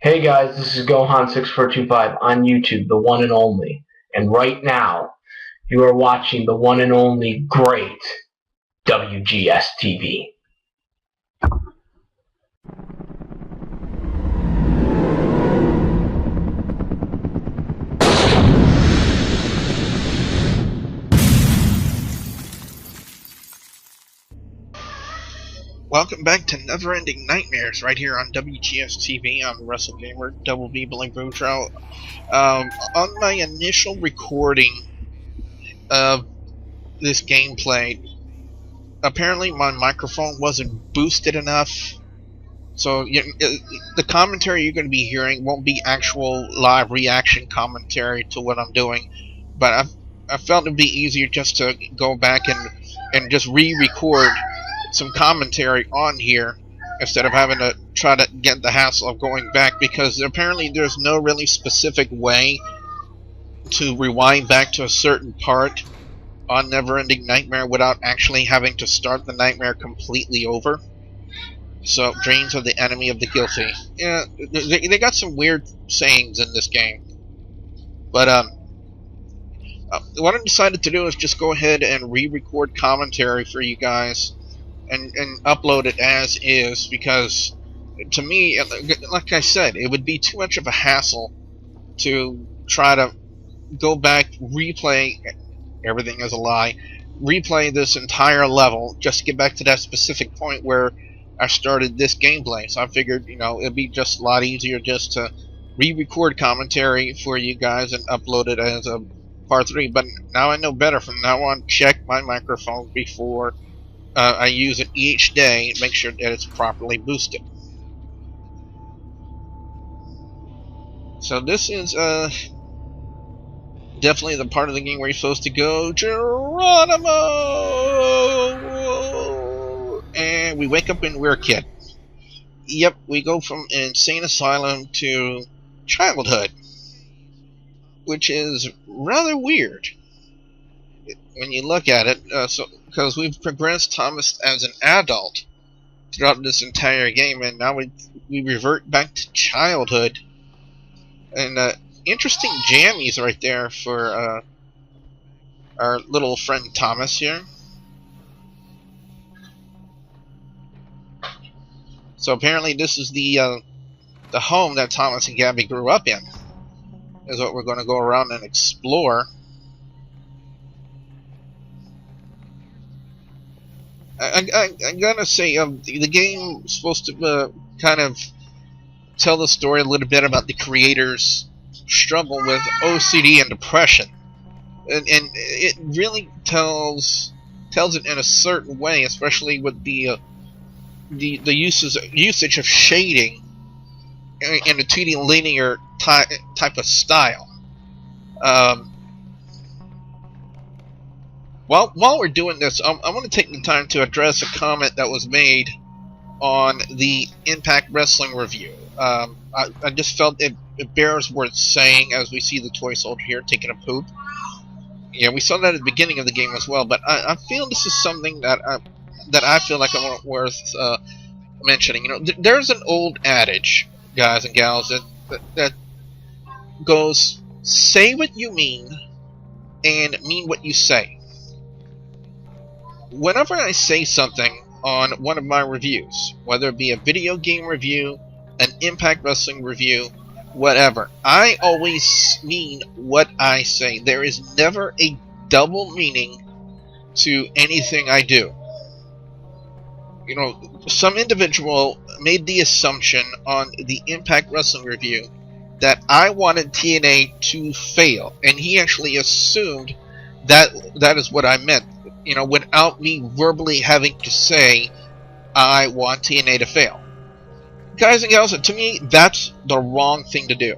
Hey guys, this is Gohan6425 on YouTube, the one and only. And right now, you are watching the one and only great WGS TV. Welcome back to Neverending Nightmares, right here on WGS TV. I'm Wrestlegamer, Double B, Blanco Trout. On my initial recording of this gameplay, apparently my microphone wasn't boosted enough, so the commentary you're going to be hearing won't be actual live reaction commentary to what I'm doing, but I felt it'd be easier just to go back and just re-record some commentary on here instead of having to try to get the hassle of going back, because apparently there's no really specific way to rewind back to a certain part on Neverending Nightmare without actually having to start the nightmare completely over. So, dreams are the enemy of the guilty. Yeah, they got some weird sayings in this game. But what I decided to do is just go ahead and re-record commentary for you guys and upload it as is, because to me, like I said, it would be too much of a hassle to try to go back, replay, everything is a lie, replay this entire level just to get back to that specific point where I started this gameplay. So I figured, it'd be just a lot easier just to re-record commentary for you guys and upload it as a part 3. But now I know better. From now on, check my microphone before I use it each day, make sure that it's properly boosted. So this is definitely the part of the game where you're supposed to go Geronimo, and we wake up and we're a kid. Yep, we go from insane asylum to childhood, which is rather weird when you look at it. Because we've progressed Thomas as an adult throughout this entire game, and now we revert back to childhood. And interesting jammies right there for our little friend Thomas here. So apparently this is the home that Thomas and Gabby grew up in, is what we're going to go around and explore. I'm gonna say the game is supposed to kind of tell the story a little bit about the creator's struggle with OCD and depression, and it really tells it in a certain way, especially with the usage of shading in a 2D linear type of style. While we're doing this, I want to take the time to address a comment that was made on the Impact Wrestling review. I just felt it bears worth saying, as we see the toy soldier here taking a poop. Yeah, we saw that at the beginning of the game as well, but I feel this is something that I feel like I want worth mentioning. There's an old adage, guys and gals, that goes, say what you mean and mean what you say. Whenever I say something on one of my reviews, whether it be a video game review, an Impact Wrestling review, whatever, I always mean what I say. There is never a double meaning to anything I do. Some individual made the assumption on the Impact Wrestling review that I wanted TNA to fail, and he actually assumed that is what I meant. Without me verbally having to say, I want TNA to fail. Guys and gals, to me, that's the wrong thing to do.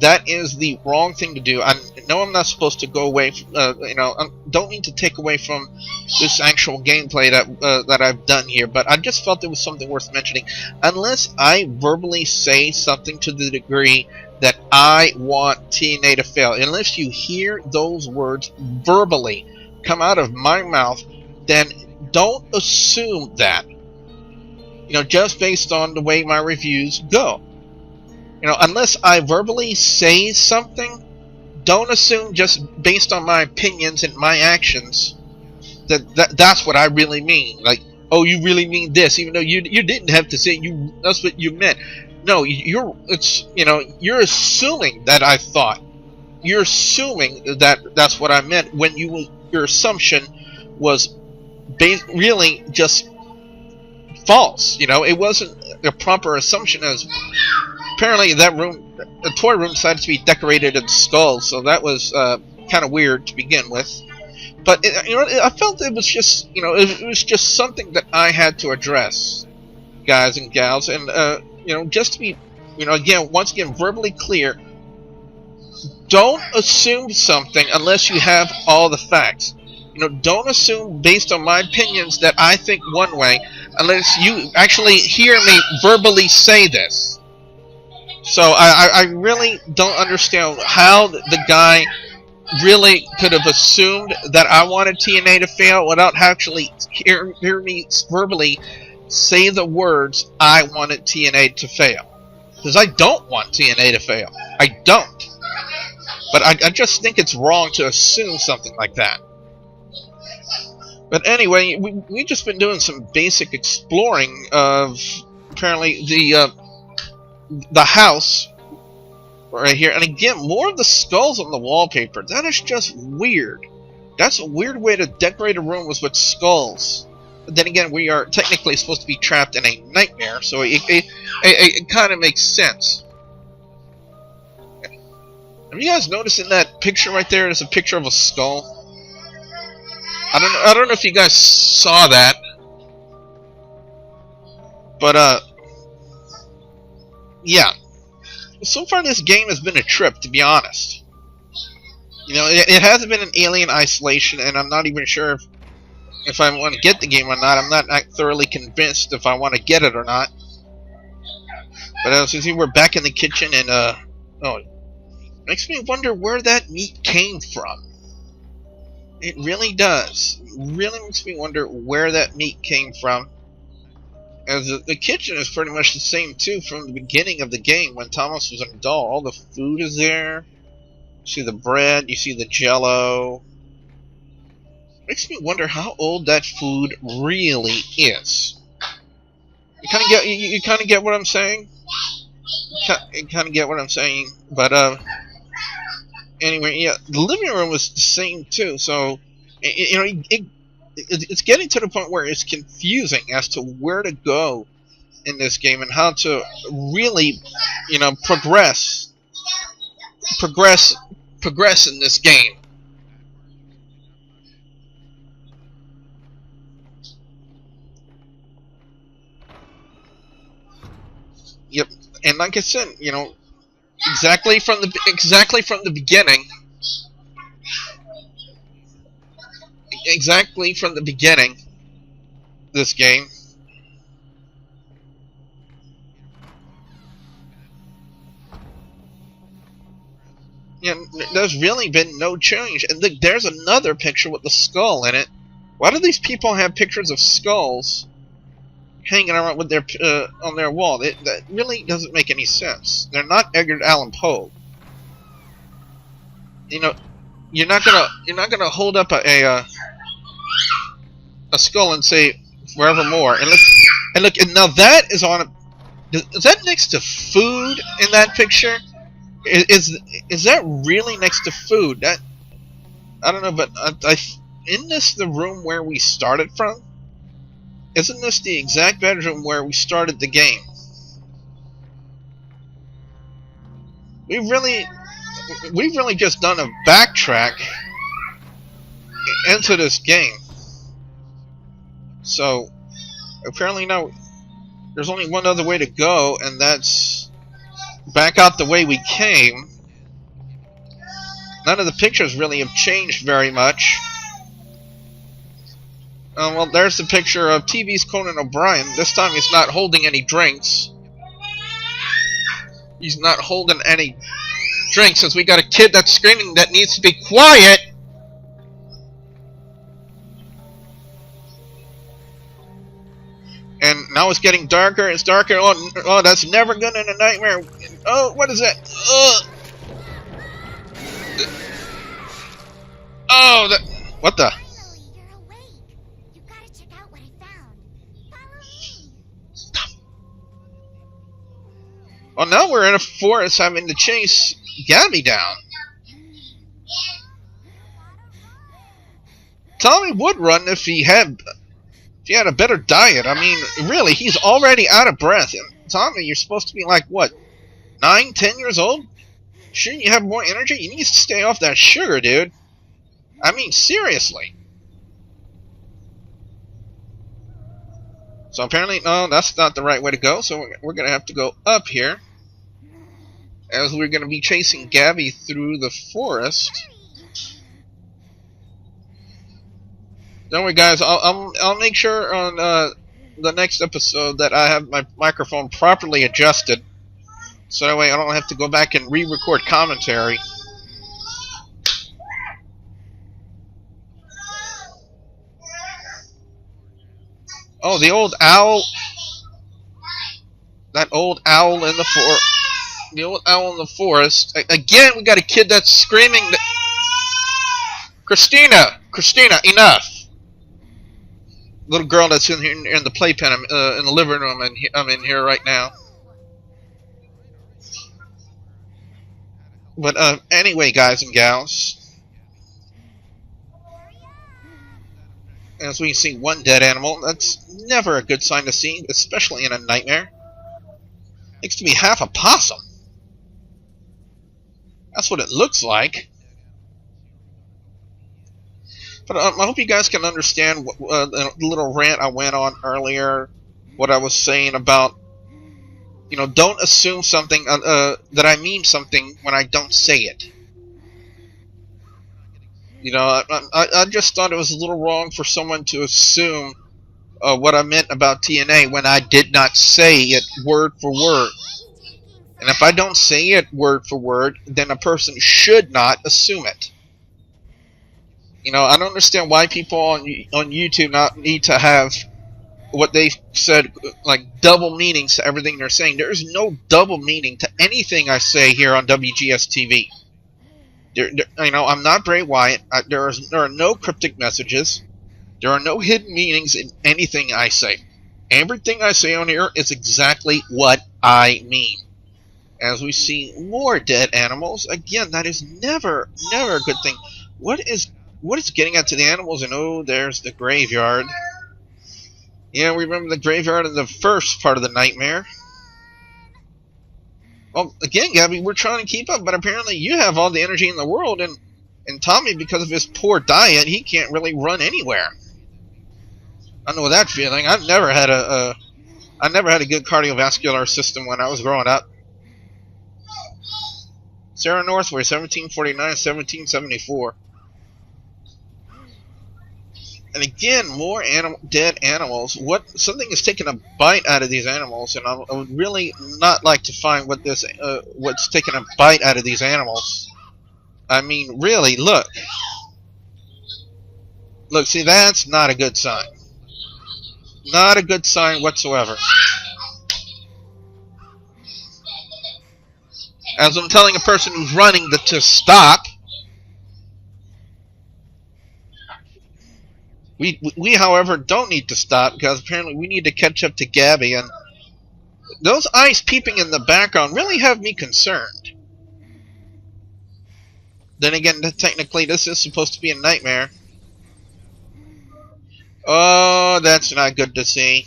That is the wrong thing to do. I know I'm not supposed to go away, I don't need to take away from this actual gameplay that I've done here, but I just felt it was something worth mentioning. Unless I verbally say something to the degree that I want TNA to fail, unless you hear those words verbally come out of my mouth, then don't assume that, just based on the way my reviews go. You know, unless I verbally say something, don't assume just based on my opinions and my actions that's what I really mean. Like, oh, you really mean this, even though you didn't have to say that's what you meant. No, you're assuming that I thought. You're assuming that that's what I meant when your assumption was really just false. You know, it wasn't a proper assumption. As apparently the toy room decided to be decorated in skulls, so that was kind of weird to begin with. But I felt it was just it was just something that I had to address, guys and gals, and just to be once again verbally clear. Don't assume something unless you have all the facts. Don't assume based on my opinions that I think one way unless you actually hear me verbally say this. So I really don't understand how the guy really could have assumed that I wanted TNA to fail without actually hear me verbally say the words I wanted TNA to fail. Because I don't want TNA to fail. I don't. But I just think it's wrong to assume something like that. But anyway, we've just been doing some basic exploring of apparently the house right here. And again, more of the skulls on the wallpaper. That is just weird. That's a weird way to decorate a room with skulls. But then again, we are technically supposed to be trapped in a nightmare, so it kind of makes sense. Have you guys noticed in that picture right there, there's a picture of a skull? I don't know if you guys saw that. But, yeah. So far this game has been a trip, to be honest. It hasn't been an Alien Isolation, and I'm not even sure if I want to get the game or not. I'm not thoroughly convinced if I want to get it or not. But as you see, we're back in the kitchen, and, oh, makes me wonder where that meat came from. It really does. It really makes me wonder where that meat came from. As the kitchen is pretty much the same too from the beginning of the game when Thomas was an adult. All the food is there. You see the bread, you see the jello. Makes me wonder how old that food really is. You kind of get what I'm saying? You kind of get what I'm saying, but anyway, yeah, the living room was the same too. So it's getting to the point where it's confusing as to where to go in this game and how to really, progress in this game. Yep, and like I said, exactly from the beginning. Exactly from the beginning, this game. There's really been no change. And look, there's another picture with the skull in it. Why do these people have pictures of skulls hanging around with their on their wall? That really doesn't make any sense. They're not Edgar Allan Poe. You're not gonna hold up a skull and say forevermore. And look, and now that is on. Is that next to food in that picture? Is that really next to food? That I don't know, but isn't this the room where we started from? Isn't this the exact bedroom where we started the game? We've really just done a backtrack into this game. So apparently now there's only one other way to go, and that's back out the way we came. None of the pictures really have changed very much. Well, there's the picture of TV's Conan O'Brien. This time he's not holding any drinks. He's not holding any drinks since we got a kid that's screaming that needs to be quiet. And now it's getting darker. It's darker. Oh, that's never good in a nightmare. Oh, what is that? Oh, that. What the? Well, now we're in a forest having to chase Gabby down. Tommy would run if he had a better diet. I mean, really, he's already out of breath. And Tommy, you're supposed to be like, what, 9, 10 years old? Shouldn't you have more energy? You need to stay off that sugar, dude. I mean, seriously. So apparently, no, that's not the right way to go. So we're going to have to go up here. As we're going to be chasing Gabby through the forest. Don't worry, guys. I'll make sure on the next episode that I have my microphone properly adjusted, so that way I don't have to go back and re-record commentary. Oh, the old owl! That old owl in the the old owl in the forest. Again, we got a kid that's screaming. Christina, enough! Little girl that's in here in the playpen, in the living room, and I'm in here right now. But anyway, guys and gals, as we see one dead animal, that's never a good sign to see, especially in a nightmare. Looks to be half a possum. That's what it looks like. But I hope you guys can understand the little rant I went on earlier. What I was saying about, you know, don't assume something that I mean something when I don't say it. You know, I just thought it was a little wrong for someone to assume what I meant about TNA when I did not say it word for word. And if I don't say it word for word, then a person should not assume it. You know, I don't understand why people on YouTube not need to have what they said, like, double meanings to everything they're saying. There is no double meaning to anything I say here on WGS TV. You know, I'm not Bray Wyatt. There are no cryptic messages. There are no hidden meanings in anything I say. Everything I say on here is exactly what I mean. As we see more dead animals, again, that is never a good thing. What is getting at to the animals? And oh, there's the graveyard. Yeah, we remember the graveyard in the first part of the nightmare. Well, again, Gabby, we're trying to keep up, but apparently you have all the energy in the world, and Tommy, because of his poor diet, he can't really run anywhere. I know that feeling. I've never had a good cardiovascular system when I was growing up. Sarah Northway, 1749, 1774. And again, more dead animals. Something is taking a bite out of these animals, and I would really not like to find what's taking a bite out of these animals. I mean, really, look. Look, see, that's not a good sign. Not a good sign whatsoever. As I'm telling a person who's running to stop. We, however, don't need to stop, because apparently we need to catch up to Gabby, and those eyes peeping in the background really have me concerned. Then again, technically, this is supposed to be a nightmare. Oh, that's not good to see.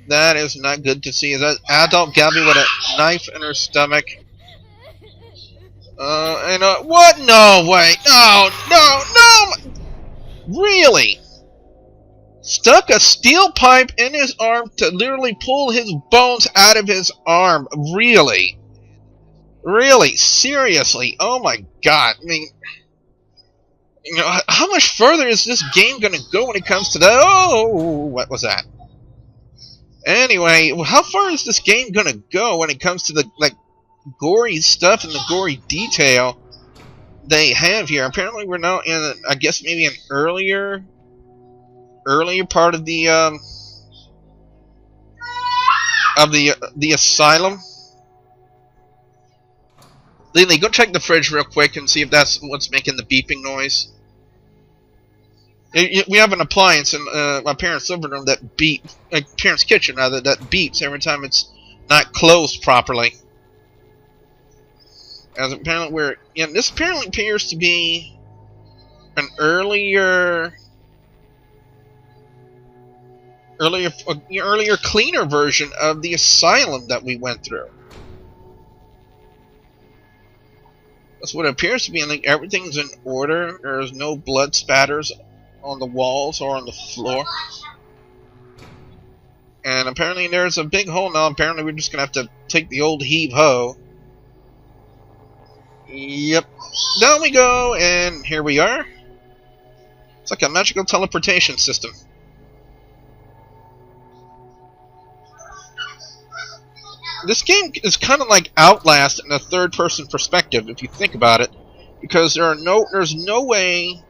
That is not good to see. Is that adult Gabby with a knife in her stomach? What? No, wait. No! Really? Stuck a steel pipe in his arm to literally pull his bones out of his arm. Really? Really? Seriously? Oh my god. I mean, you know, how much further is this game going to go when it comes to that? Oh, what was that? Anyway, how far is this game going to go when it comes to the, like, gory stuff and the gory detail they have here? Apparently we're now in, I guess, maybe an earlier part of the of the Asylum. Lily, go check the fridge real quick and see if that's what's making the beeping noise. We have an appliance in my parents' living room that beeps, parents' kitchen rather, that beeps every time it's not closed properly. As apparently this apparently appears to be an earlier, cleaner version of the Asylum that we went through. That's what it appears to be. Like everything's in order. There's no blood spatters on the walls or on the floor. And apparently there's a big hole now. Apparently we're just gonna have to take the old heave-ho. Yep. Down we go, and here we are. It's like a magical teleportation system. This game is kind of like Outlast in a third-person perspective, if you think about it, because there's no way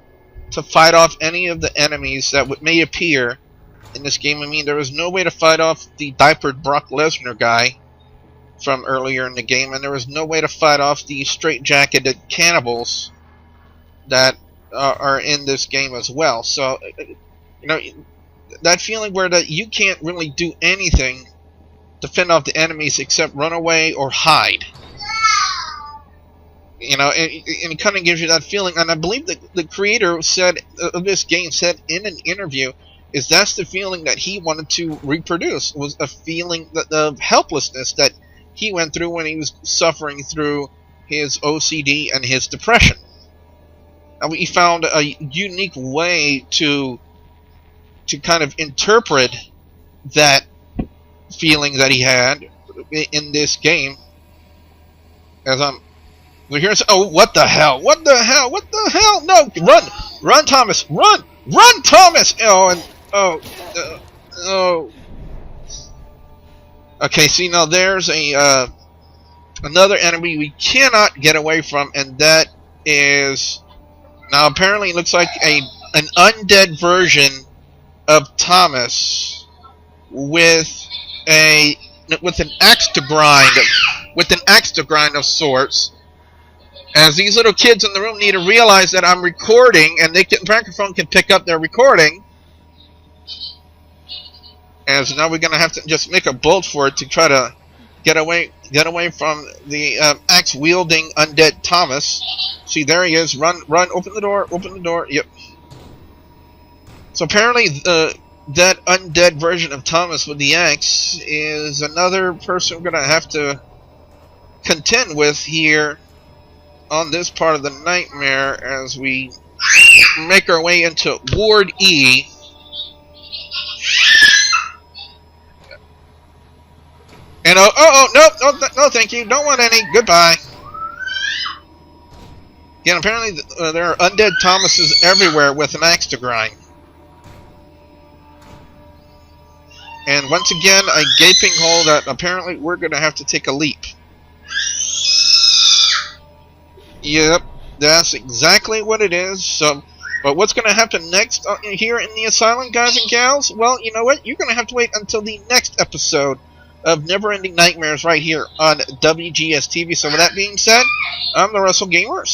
to fight off any of the enemies that may appear in this game. I mean, there was no way to fight off the diapered Brock Lesnar guy from earlier in the game, and there was no way to fight off the straight-jacketed cannibals that are in this game as well. So, you know, that feeling where you can't really do anything to fend off the enemies except run away or hide. You know, and it kind of gives you that feeling. And I believe that the creator said of this game said in an interview that's the feeling that he wanted to reproduce, was a feeling of helplessness that he went through when he was suffering through his OCD and his depression. And he found a unique way to kind of interpret that feeling that he had in this game. As we're here. Oh, what the hell? What the hell? What the hell? No, run, Thomas, run, Thomas. Oh, and oh. Okay, see, now there's another enemy we cannot get away from, and that is now apparently it looks like an undead version of Thomas with an axe to grind of sorts. As these little kids in the room need to realize that I'm recording, and the microphone can pick up their recording. And so now we're gonna have to just make a bolt for it to try to get away from the axe wielding undead Thomas. See, there he is. Run! Open the door. Yep. So apparently that undead version of Thomas with the axe is another person we're going to have to contend with here on this part of the nightmare as we make our way into Ward E. And no, thank you. Don't want any. Goodbye. Again, apparently there are undead Thomases everywhere with an axe to grind. And once again, a gaping hole that apparently we're going to have to take a leap. Yep, that's exactly what it is. So, but what's going to happen next here in the Asylum, guys and gals? Well, you know what? You're going to have to wait until the next episode of Neverending Nightmares right here on WGS TV. So with that being said, I'm the Wrestlegamer.